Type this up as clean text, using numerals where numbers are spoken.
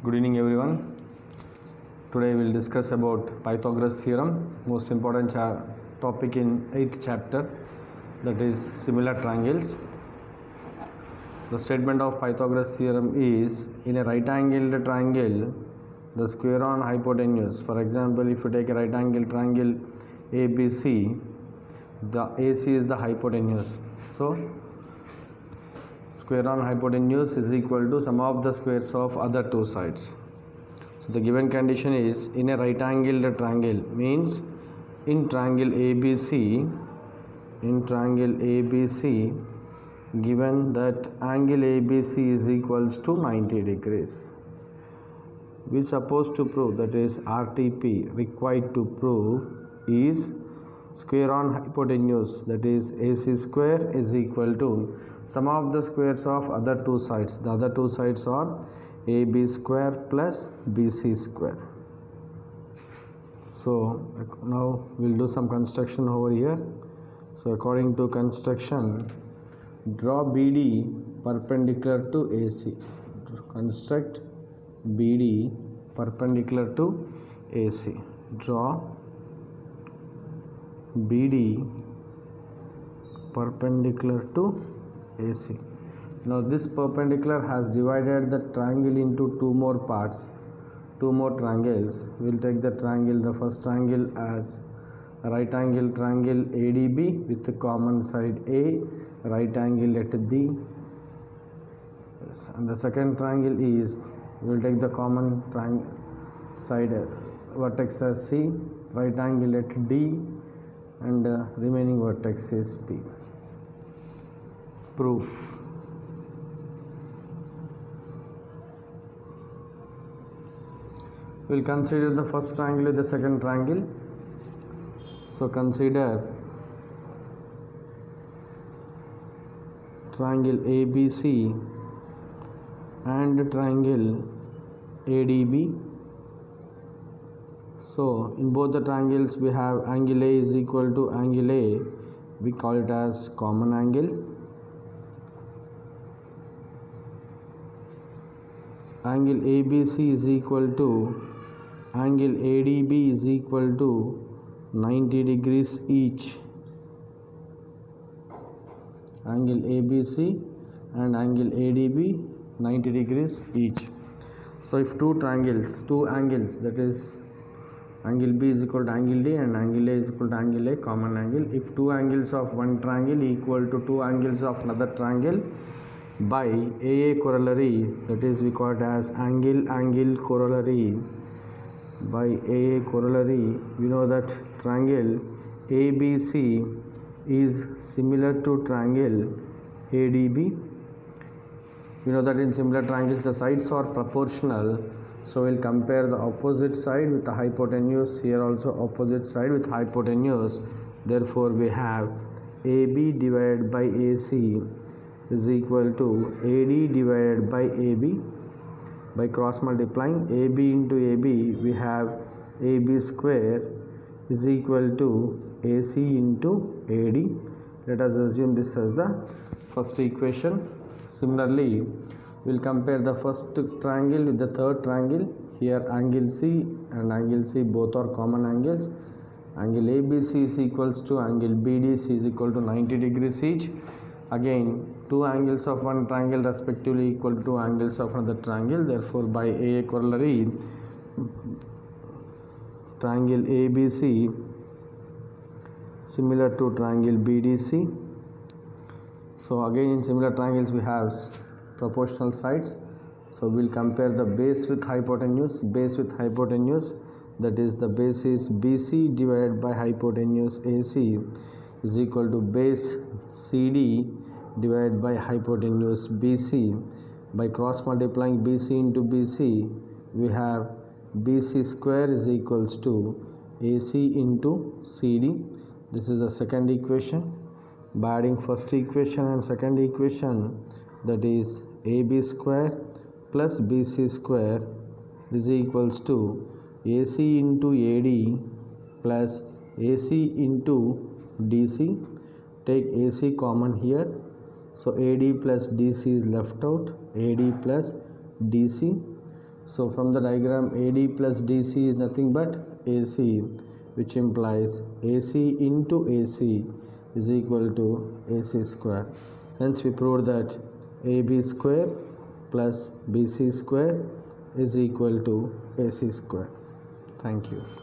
Good evening everyone. Today we will discuss about Pythagoras theorem, most important topic in 8th chapter, that is similar triangles. The statement of Pythagoras theorem is, in a right angled triangle, the square on hypotenuse, for example, if you take a right angled triangle ABC, the AC is the hypotenuse. So square on hypotenuse is equal to sum of the squares of other two sides. So the given condition is, in a right angled triangle, means in triangle ABC, given that angle ABC is equals to 90 degrees. We supposed to prove, that is RTP required to prove, is square on hypotenuse, that is AC square, is equal to sum of the squares of other two sides. The other two sides are AB square plus BC square. So now we'll do some construction over here. So according to construction, draw BD perpendicular to AC. Construct BD perpendicular to AC. Draw BD perpendicular to AC. Now this perpendicular has divided the triangle into two more parts, two more triangles. We will take the triangle, the first triangle as a right angle triangle ADB with the common side A, right angle at D. Yes. And the second triangle is, we will take the common side vertex as C, right angle at D, and remaining vertex is P. Proof. We will consider the first triangle with the second triangle. So consider triangle ABC and triangle ADB. So in both the triangles we have angle A is equal to angle A, we call it as common angle. Angle ABC is equal to angle ADB is equal to 90 degrees each. Angle ABC and angle ADB 90 degrees each. So if two angles, that is angle B is equal to angle D and angle A is equal to angle A, common angle. If two angles of one triangle equal to two angles of another triangle, by AA corollary, that is we call it as angle corollary. By AA corollary, we know that triangle ABC is similar to triangle ADB. We know that in similar triangles the sides are proportional, so we'll compare the opposite side with the hypotenuse. Here also opposite side with hypotenuse. Therefore we have AB divided by AC is equal to AD divided by AB. By cross multiplying AB into AB, we have AB square is equal to AC into AD. Let us assume this as the first equation. Similarly, we will compare the first triangle with the third triangle. Here angle C and angle C both are common angles. Angle ABC is equals to angle BDC is equal to 90 degrees each. Again, two angles of one triangle respectively equal to two angles of another triangle. Therefore, by AA corollary, triangle ABC similar to triangle BDC. So again, in similar triangles we have proportional sides. So we will compare the base with hypotenuse. Base with hypotenuse, that is the base is BC divided by hypotenuse AC is equal to base CD divided by hypotenuse BC. By cross multiplying BC into BC, we have BC square is equals to AC into CD. This is the second equation. By adding first equation and second equation, that is AB square plus BC square is equals to AC into AD plus AC into DC. Take AC common here. So AD plus DC is left out. AD plus DC So from the diagram, AD plus DC is nothing but AC, which implies AC into AC is equal to AC square. Hence we proved that AB square plus BC square is equal to AC square. Thank you.